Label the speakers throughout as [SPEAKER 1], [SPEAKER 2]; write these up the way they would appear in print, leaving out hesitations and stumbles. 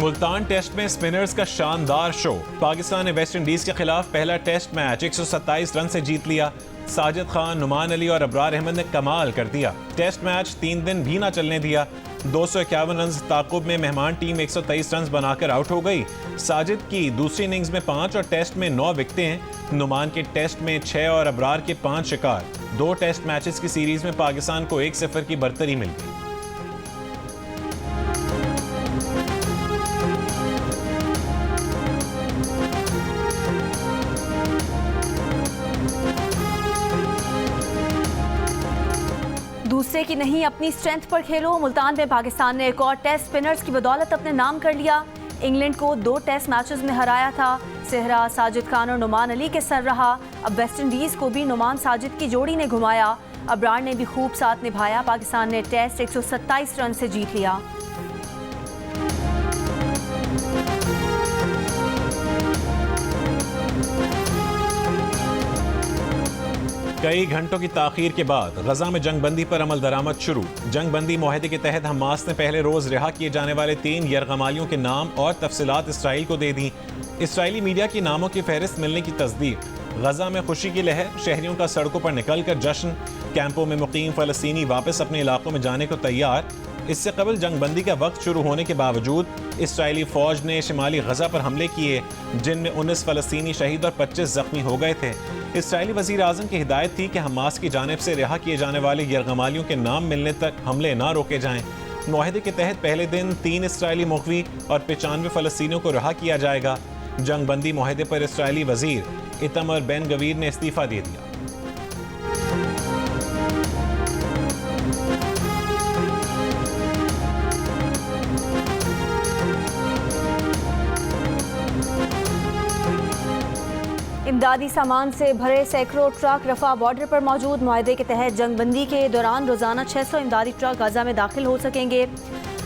[SPEAKER 1] Multan test में spinners का शानदार शो। पाकिस्तान ने वेस्ट इंडीज के खिलाफ पहला टेस्ट मैच 127 रन से जीत लिया। साजिद खान, नुमान अली और अबरार अहमद ने कमाल कर दिया। टेस्ट मैच 3 दिन भी ना चलने दिया। 251 रन ताकुब में मेहमान टीम 123 रन बनाकर आउट हो गई। साजिद की दूसरी इनिंग्स में 5 और टेस्ट में 9 विकेटें हैं। नुमान के टेस्ट में 6 और अबरार के 5 शिकार। 2 टेस्ट मैचेस की सीरीज में पाकिस्तान को 1-0 की बरतरी मिल गई।
[SPEAKER 2] दूसरे की नहीं, अपनी स्ट्रेंथ पर खेलो। मुल्तान में पाकिस्तान ने एक और टेस्ट स्पिनर्स की बदौलत अपने नाम कर लिया। इंग्लैंड को 2 टेस्ट मैचेस में हराया था। सेहरा साजिद खान और नुमान अली के सर रहा। अब वेस्ट इंडीज को भी नुमान साजिद की जोड़ी ने घुमाया। अबरार ने भी खूब साथ निभाया। पाकिस्तान ने टेस्ट 127 रन से जीत लिया।
[SPEAKER 1] कई घंटों की ताखीर के बाद गजा में जंगबंदी पर अमल दरामद शुरू। जंगबंदी मुआहदे के तहत हमास ने पहले रोज रिहा किए जाने वाले 3 यरगमालियों के नाम और तफसीलात इसराइल को दे दी। इसराइली मीडिया की नामों की फहरिस्त मिलने की तस्दीक। गजा में खुशी की लहर, शहरियों का सड़कों पर निकल कर जश्न। कैंपों में मुकीम फ़लस्तीनी वापस अपने इलाकों में जाने को तैयार। इससे कबल जंगबंदी का वक्त शुरू होने के बावजूद इसराइली फ़ौज ने शिमाली गजा पर हमले किए, जिनमें 19 फ़लस्तीनी शहीद और 25 जख्मी हो गए थे। इसराइली वज़ीर आज़म की हिदायत थी कि हमास की जानिब से रिहा किए जाने वाले यरगमालियों के नाम मिलने तक हमले ना रोके जाएं। मुआहदे के तहत पहले दिन 3 इसराइली मुखवी और 95 फ़लस्तीनियों को रिहा किया जाएगा। जंगबंदी मुआहदे पर इसराइली वज़ीर इतमर बेन गवीर ने इस्तीफ़ा दे दिया।
[SPEAKER 2] इमदादी सामान से भरे सैकड़ों ट्रक रफा बॉर्डर पर मौजूद। मुआहदे के तहत जंगबंदी के दौरान रोजाना 600 इमदादी ट्रक गाजा में दाखिल हो सकेंगे।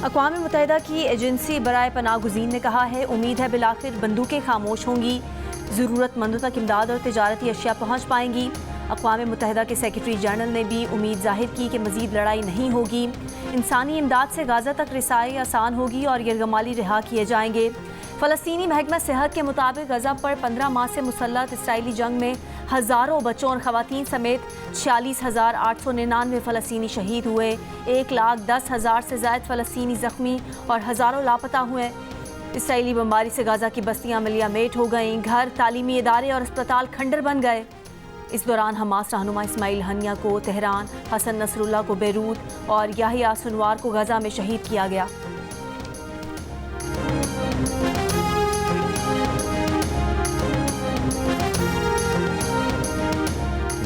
[SPEAKER 2] अक़वाम मुत्तहिदा की एजेंसी बराए पनाह गुज़ीन ने कहा है, उम्मीद है बिलाखिर बंदूकें खामोश होंगी, ज़रूरतमंदों तक इमदाद और तिजारती अशिया पहुँच पाएंगी। अक़वाम मुत्तहिदा के सेक्रेटरी जनरल ने भी उम्मीद जाहिर की कि मज़ीद लड़ाई नहीं होगी। इंसानी इमदाद से गाजा तक रिसाई आसान होगी और यरगमाली रिहा किए जाएंगे। फ़लस्तीनी महकमा सेहत के मुताबिक गजा पर 15 माह से मुसल्लत इसराइली जंग में हज़ारों बच्चों और ख़वातीन समेत 46,899 फ़लस्तीनी शहीद हुए। 1,10,000 से ज़ायद फ़लस्तीनी ज़ख्मी और हज़ारों लापता हुए। इसराइली बमबारी से गाजा की बस्तियाँ मिलियामेट हो गईं। घर, तालीमी इदारे और अस्पताल खंडर बन गए। इस दौरान हमास रहनुमा इस्माइल हनिया को तेहरान, हसन नसरुल्लाह को बेरूत और याहिया सुनवार को गजा में शहीद किया गया।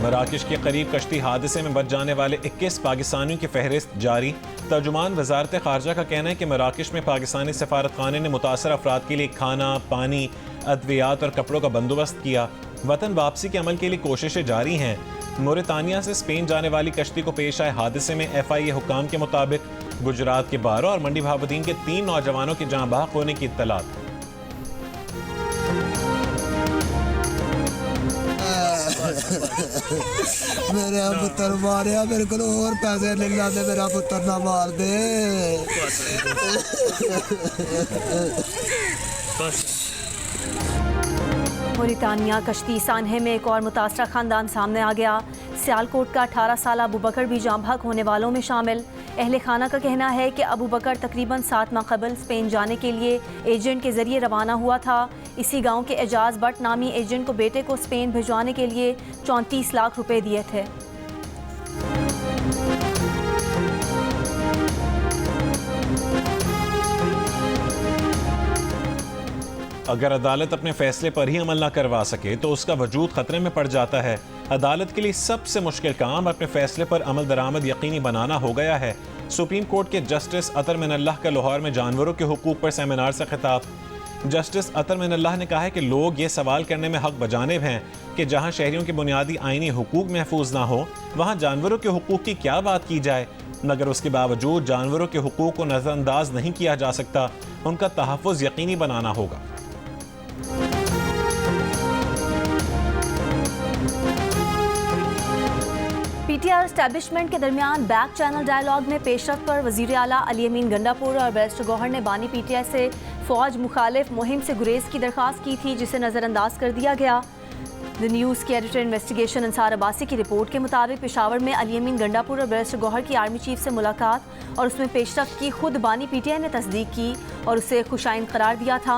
[SPEAKER 1] मराकश के करीब कश्ती हादसे में बच जाने वाले 21 पाकिस्तानियों की फहरिस्त जारी। तर्जुमान वजारत खारजा का कहना है कि मराकश में पाकिस्तानी सफारतखाने ने मुतासर अफराद के लिए खाना, पानी, अद्वियात और कपड़ों का बंदोबस्त किया। वतन वापसी के अमल के लिए कोशिशें जारी हैं। मोरितानिया से स्पेन जाने वाली कश्ती को पेश आए हादसे में FIA हुकाम के मुताबिक गुजरात के 12 और मंडी भावुद्दीन के 3 नौजवानों के जाँ बहक होने की इत्तलात।
[SPEAKER 3] मेरे पुत्र मारिया, मेरे को और पैसे नहीं लाते, मेरा पुत्र ना मार दे।
[SPEAKER 2] मोरितानिया कश्ती सान्हे में एक और मुतासरा खानदान सामने आ गया। सियालकोट का 18 साल अबू बकर भी जाँ बहक होने वालों में शामिल। अहले खाना का कहना है कि अबू बकर तकरीबन 7 माह कबल स्पेन जाने के लिए एजेंट के जरिए रवाना हुआ था। इसी गांव के एजाज बट नामी एजेंट को बेटे को स्पेन भिजवाने के लिए 34 लाख रुपए दिए थे।
[SPEAKER 1] अगर अदालत अपने फैसले पर ही अमल न करवा सके तो उसका वजूद खतरे में पड़ जाता है। अदालत के लिए सबसे मुश्किल काम अपने फैसले पर अमल दरामद यकीनी बनाना हो गया है। सुप्रीम कोर्ट के जस्टिस अतर मिनल्लाह का लाहौर में जानवरों के हुकूक पर सेमिनार से खिताब। जस्टिस अतर मिनल्लाह ने कहा है कि लोग ये सवाल करने में हक बजानिब हैं कि जहाँ शहरियों के बुनियादी आईनी हुकूक महफूज ना हो, वहाँ जानवरों के हुकूक की क्या बात की जाए। मगर उसके बावजूद जानवरों के हुकूक को नज़रअंदाज नहीं किया जा सकता, उनका तहफ़्फ़ुज़ यकीनी बनाना होगा।
[SPEAKER 2] PTR एस्टैब्लिशमेंट के दरमियान बैक चैनल डायलॉग में पेशरफ पर वज़ीर आला अली अमीन गंडापुर और बैरिस्टर गौहर ने बानी PTI से फ़ौज मुखालिफ मुहिम से गुरेज की दरख्वास्त की थी, जिसे नज़रअंदाज कर दिया गया। द न्यूज़ के एडिटर इन्वेस्टिगेशन अंसार अब्बासी की रिपोर्ट के मुताबिक पेशावर में अली अमीन गंडापुर और बैरिस्टर गौहर की आर्मी चीफ से मुलाकात और उसमें पेशरफ्त की खुद बानी PTI ने तस्दीक की और उसे खुशाइन करार दिया था।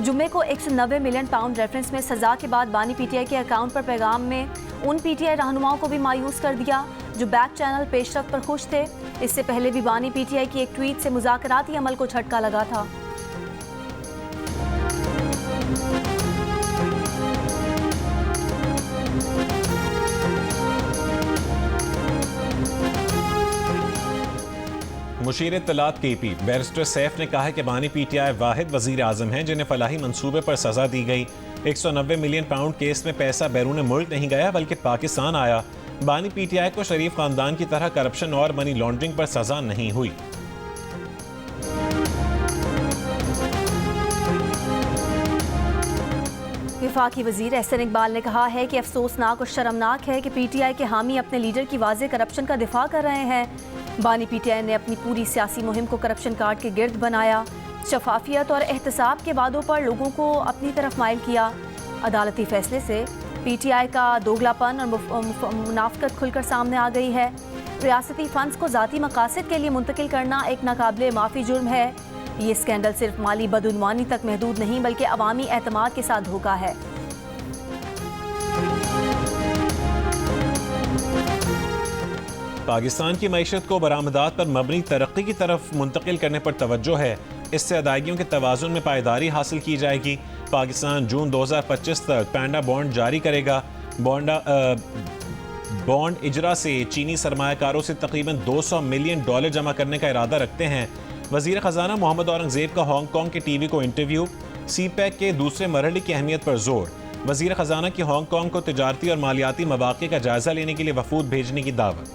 [SPEAKER 2] जुम्मे को 190 मिलियन पाउंड रेफरेंस में सजा के बाद बानी PTI के अकाउंट पर पैगाम में उन PTI रहनुमाओं को भी मायूस कर दिया जो बैक चैनल पेशरफ्त पर खुश थे। इससे पहले भी बानी PTI की एक ट्वीट से मुज़ाकराती अमल को झटका लगा था।
[SPEAKER 1] मुशीर इत्तलात KP बैरिस्टर सैफ ने कहा है कि बानी PTI वाहिद वजीर आजम हैं जिन्हें फलाही मंसूबे पर सजा दी गई। 190 मिलियन पाउंड केस में पैसा बैरून मुल्क नहीं गया बल्कि पाकिस्तान आया। बानी PTI को शरीफ खानदान की तरह करप्शन और मनी लॉन्ड्रिंग पर सजा नहीं हुई।
[SPEAKER 2] वफाकी वजीर एहसन इकबाल ने कहा है कि अफसोसनाक और शर्मनाक है कि PTI के हामी अपने लीडर की वाज़ेह करप्शन का दिफा कर रहे हैं। बानी PTI ने अपनी पूरी सियासी मुहिम को करप्शन कार्ड के गिर्द बनाया, शफाफियत और एहतसाब के वादों पर लोगों को अपनी तरफ माइल किया। अदालती फैसले से PTI का दोगलापन और मुनाफकत खुलकर सामने आ गई है। रियासती फंड्स को ज़ाती मकासद के लिए मुंतकिल करना एक नाकाबिले माफ़ी जुर्म है। ये स्कैंडल सिर्फ माली बदउनवानी तक महदूद नहीं बल्कि अवामी एतमाद के साथ धोखा है।
[SPEAKER 1] पाकिस्तान की मईशत को बरामदात पर मबनी तरक्की की तरफ मुंतकिल करने पर तवज्जो है। इससे अदायगियों के तवाज़ुन में पायदारी हासिल की जाएगी। पाकिस्तान जून 2025 तक पैंडा बॉन्ड जारी करेगा। बॉन्ड इजरा से चीनी सरमायाकारों से तकरीबन $200 मिलियन जमा करने का इरादा रखते हैं। वज़ीर ख़जाना मोहम्मद औरंगज़ेब का हांगकांग के TV को इंटरव्यू। CPEC के दूसरे मरहले की अहमियत पर जोर। वज़ीर ख़जाना की हांगकांग को तिजारती और मालियाती मवाक़े का जायज़ा लेने के लिए वफूद भेजने की दावत।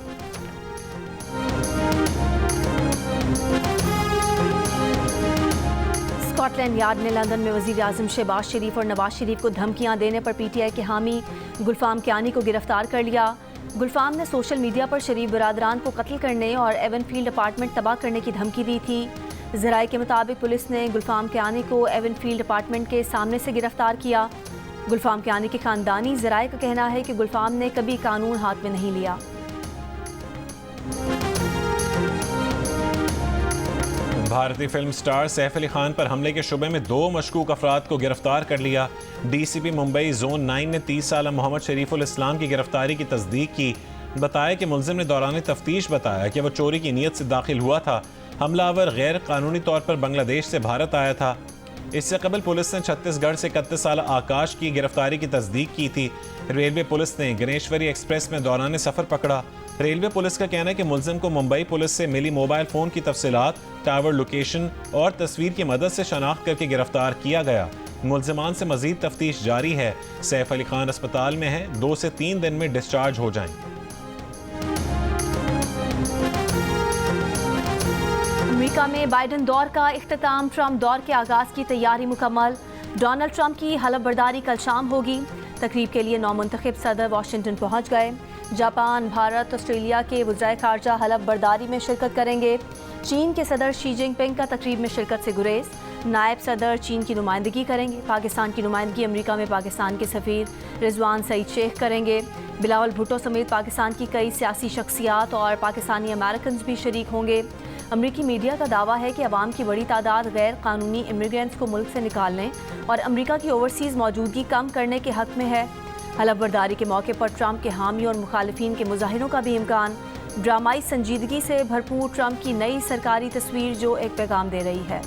[SPEAKER 2] स्कॉटलैंड यार्ड ने लंदन में वज़ीर आज़म शहबाज शरीफ और नवाज शरीफ को धमकियां देने पर PTI के हामी गुलफाम कियानी को गिरफ्तार कर लिया। गुलफाम ने सोशल मीडिया पर शरीफ बरादरान को कत्ल करने और एवनफील्ड अपार्टमेंट तबाह करने की धमकी दी थी। ज़राए के मुताबिक पुलिस ने गुलफाम कियानी को एवनफील्ड अपार्टमेंट के सामने से गिरफ्तार किया। गुलफाम कियानी के खानदानी ज़राए का कहना है कि गुलफाम ने कभी कानून हाथ में नहीं लिया।
[SPEAKER 1] भारतीय फिल्म स्टार सैफ अली खान पर हमले के शुबे में 2 मशकूक अफराद को गिरफ्तार कर लिया। DCP मुंबई जोन 9 ने 30 साला मोहम्मद शरीफुल इस्लाम की गिरफ्तारी की तस्दीक की। बताया कि मुलजिम ने दौरान तफ्तीश बताया कि वह चोरी की नीयत से दाखिल हुआ था। हमलावर गैर कानूनी तौर पर बांग्लादेश से भारत आया था। इससे कबल पुलिस ने छत्तीसगढ़ से 31 साला आकाश की गिरफ्तारी की तस्दीक की थी। रेलवे पुलिस ने गणेश्वरी एक्सप्रेस में दौरान सफ़र पकड़ा। रेलवे पुलिस का कहना है कि मुलजिम को मुंबई पुलिस से मिली मोबाइल फ़ोन की तफसीलात, टावर लोकेशन और तस्वीर की मदद से शनाख्त करके गिरफ्तार किया गया। मुलजिमान से मजीद तफ्तीश जारी है। सैफ अली खान अस्पताल में है, 2 से 3 दिन में डिस्चार्ज हो जाएंगे।
[SPEAKER 2] अमेरिका में बाइडन दौर का इख्तिताम, ट्रंप दौर के आगाज़ की तैयारी मुकम्मल। डोनाल्ड ट्रंप की हलफ बर्दारी कल शाम होगी। तकरीब के लिए नौमुंतखब सदर वाशिंगटन पहुंच गए। जापान, भारत, ऑस्ट्रेलिया के वज़ीर ख़ारजा हलफ बर्दारी में शिरकत करेंगे। चीन के सदर शी जिनपिंग का तकरीब में शिरकत से गुरेज। नायब सदर चीन की नुमाइंदगी करेंगे। पाकिस्तान की नुमाइंदगी अमेरिका में पाकिस्तान के सफ़ीर रिजवान सईद शेख करेंगे। बिलावल भुट्टो समेत पाकिस्तान की कई सियासी शख्सियात और पाकिस्तानी अमेरिकन भी शरीक होंगे। अमरीकी मीडिया का दावा है कि अवाम की बड़ी तादाद गैर कानूनी इमिग्रेंट्स को मुल्क से निकालने और अमरीका की ओवरसीज़ मौजूदगी कम करने के हक़ में है। हलफ बर्दारी के मौके पर ट्रंप के हामी और मुखालिफिन के मुजाहिरों का भी इम्कान। ड्रामाई संजीदगी से भरपूर ट्रंप की नई सरकारी तस्वीर जो एक पैगाम दे रही है।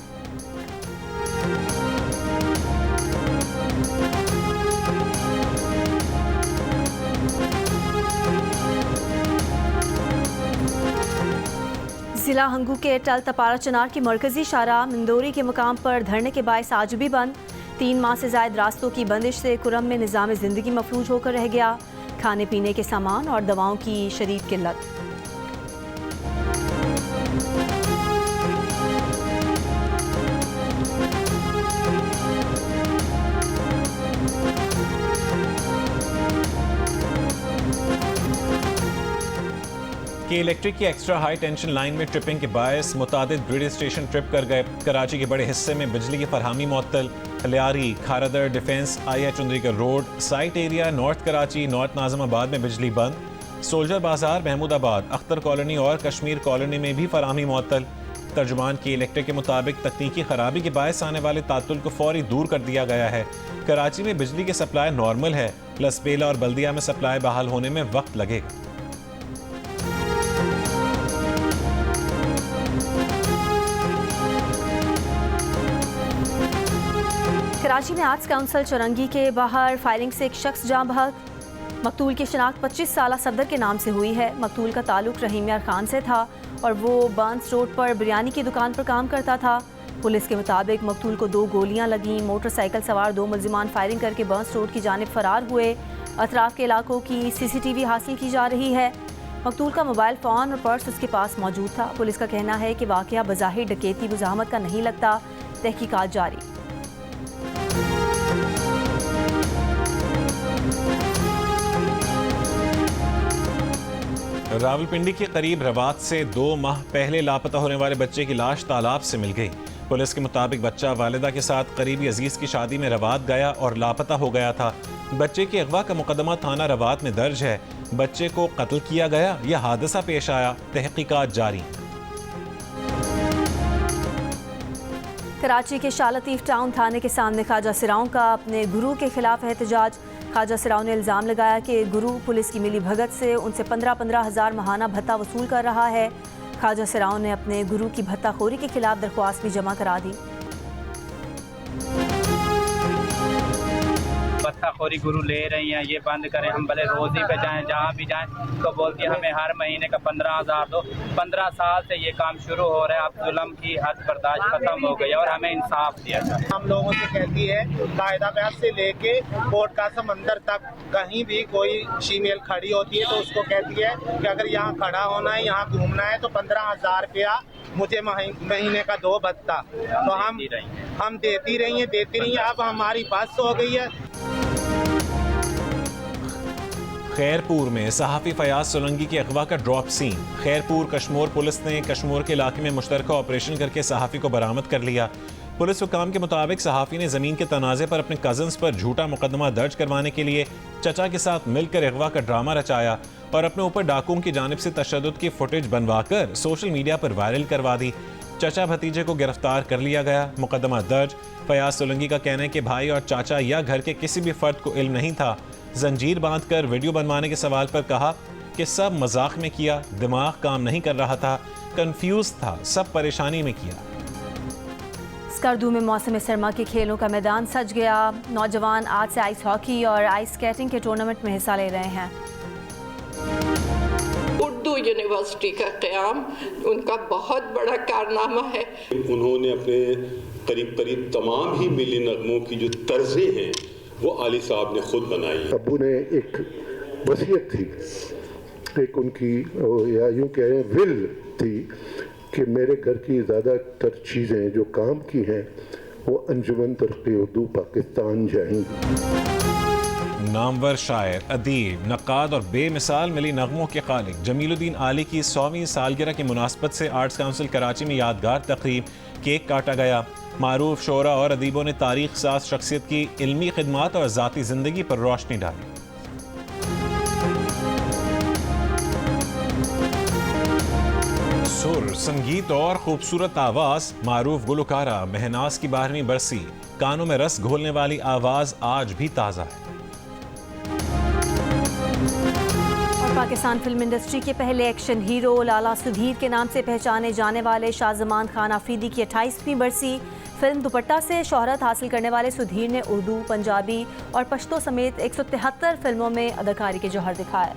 [SPEAKER 2] जिला हंगू के टल तपारा चनार की मरकजी शारा मंदोरी के मुकाम पर धरने के बायस आज भी बंद। 3 माह से ज़ायद रास्तों की बंदिश से कुरम में निज़ाम ज़िंदगी मफलूज होकर रह गया। खाने पीने के सामान और दवाओं की शदीद किल्लत।
[SPEAKER 1] इलेक्ट्रिक की एक्स्ट्रा हाई टेंशन लाइन में ट्रिपिंग के बायस मुतादिद ग्रिड स्टेशन ट्रिप कर गए। कराची के बड़े हिस्से में बिजली की फरहमी मुअत्तल। Lyari, Kharadar, defence, IH Chundrigar road, site area, north Karachi, north Nazimabad में बिजली बंद। सोल्जर बाजार, महमूदाबाद, अख्तर कॉलोनी और कश्मीर कॉलोनी में भी फरहमी मुअत्तल। तर्जुमान की इलेक्ट्रिक के मुताबिक तकनीकी खराबी के बायस आने वाले तातुल को फौरी दूर कर दिया गया है। कराची में बिजली की सप्लाई नॉर्मल है, प्लस बेला और बल्दिया में सप्लाई बहाल होने में वक्त लगेगा।
[SPEAKER 2] कराची में आर्ट्स काउंसिल चौरंगी के बाहर फायरिंग से एक शख्स जाँ बहक। मकतूल की शनाख्त 25 साला सफदर के नाम से हुई है। मकतूल का ताल्लुक रहीम यार खान से था और वो बांस रोड पर बिरयानी की दुकान पर काम करता था। पुलिस के मुताबिक मकतूल को 2 गोलियां लगीं। मोटरसाइकिल सवार 2 मुल्जिमान फायरिंग करके बांस रोड की जानिब फरार हुए। अतराफ के इलाकों की CCTV हासिल की जा रही है। मकतूल का मोबाइल फ़ोन और पर्स उसके पास मौजूद था। पुलिस का कहना है कि वाक़या बज़ाहिर डकैती मुज़ाहमत का नहीं लगता। तहकीकात जारी।
[SPEAKER 1] रावलपिंडी के करीब रवात से 2 माह पहले लापता होने वाले बच्चे की लाश तालाब से मिल गई। पुलिस के मुताबिक बच्चा वालिदा के साथ करीबी अजीज की शादी में रवात गया और लापता हो गया था। बच्चे के अगवा का मुकदमा थाना रवात में दर्ज है। बच्चे को कत्ल किया गया या हादसा पेश आया, तहकीकात जारी।
[SPEAKER 2] कराची के शाह लतीफ टाउन थाने के सामने ख्वाजा सिराओं का अपने गुरु के खिलाफ एहतजाज। ख्वाजा सिराओं ने इल्ज़ाम लगाया कि गुरु पुलिस की मिली भगत से उनसे 15-15 हज़ार माहाना भत्ता वसूल कर रहा है। ख्वाजा सिराओं ने अपने गुरु की भत्ताखोरी के खिलाफ दरख्वास्त भी जमा करा दी।
[SPEAKER 4] भत्ताखोरी गुरु ले रही हैं, ये बंद करें, हम भले रोज़ी पे जाएं, जहाँ भी जाएं तो बोलती है हमें हर महीने का 15,000 दो। 15 साल से ये काम शुरू हो रहा है, अब जुल्म की हद बर्दाश्त खत्म हो गई और हमें इंसाफ दिया जाए।
[SPEAKER 5] हम लोगों से कहती है कायदाबाद से लेके कोट का समंदर तक कहीं भी कोई फीमेल खड़ी होती है तो उसको कहती है कि अगर यहाँ खड़ा होना है, यहाँ घूमना है तो 15,000 रुपया मुझे महीने का 2 भत्ता। तो हम देती रही हैं। अब हमारी बस हो गई है।
[SPEAKER 1] खैरपुर में सहाफ़ी फयाज सोलंकी के अगवा का drop scene. Khairpur Kashmore police ने कश्मोर के इलाके में मुश्तरका ऑपरेशन करके सहाफ़ी को बरामद कर लिया। पुलिस हुकाम के मुताबिक सहाफ़ी ने ज़मीन के तनाज़े पर अपने कज़न्स पर झूठा मुकदमा दर्ज करवाने के लिए चचा के साथ मिलकर अगवा का ड्रामा रचाया और अपने ऊपर डाकुओं की जानिब से तशद्दुद की फुटेज बनवाकर सोशल मीडिया पर वायरल करवा दी। चचा भतीजे को गिरफ्तार कर लिया गया, मुकदमा दर्ज। फयाज सोलंकी का कहना है कि भाई और चाचा या घर के किसी भी फर्द को इल्म नहीं था। जंजीर बांधकर वीडियो बनवाने के सवाल पर कहा कि सब मजाक में किया, दिमाग काम नहीं कर रहा था, कंफ्यूज था, सब परेशानी में किया।
[SPEAKER 2] स्कर्दू में मौसम सरमा के खेलों का मैदान सज गया। नौजवान आज से आइस हॉकी और आइस स्केटिंग के टूर्नामेंट में हिस्सा ले रहे हैं।
[SPEAKER 6] उर्दू यूनिवर्सिटी का क़याम उनका बहुत बड़ा कारनामा है।
[SPEAKER 7] उन्होंने अपने करीब तमाम ही मिली नगमों की जो तर्जें हैं वो आली साहब ने खुद बनाई।
[SPEAKER 8] अबू ने एक वसीयत थी, एक उनकी या यूँ कह रहे हैं विल थी कि मेरे घर की ज़्यादातर चीज़ें जो काम की हैं वो अंजुमन तरक्की उर्दू पाकिस्तान जाएंगी।
[SPEAKER 1] नामवर शायर, अदीब, नक्काद और बेमिसाल मिली नगमों के खालिक जमीलुद्दीन आली की 100वीं सालगिरह की मुनासबत से आर्ट्स काउंसिल कराची में यादगार तकरीब, केक काटा गया। मारूफ शोरा और अदीबों ने तारीख साज शख्सियत की इल्मी खिदमात और ज़ाती ज़िंदगी पर रोशनी डाली। सुर, संगीत और खूबसूरत आवाज़, मारूफ गुलकारा महनाज की 12वीं बरसी, कानों में रस घोलने वाली आवाज़ आज भी ताज़ा है।
[SPEAKER 2] पाकिस्तान फिल्म इंडस्ट्री के पहले एक्शन हीरो लाला सुधीर के नाम से पहचाने जाने वाले शाहजमान खान आफरीदी की 28वीं बरसी। फिल्म दुपट्टा से शोहरत हासिल करने वाले सुधीर ने उर्दू, पंजाबी और पश्तो समेत 173 फिल्मों में अदाकारी के जौहर दिखाए।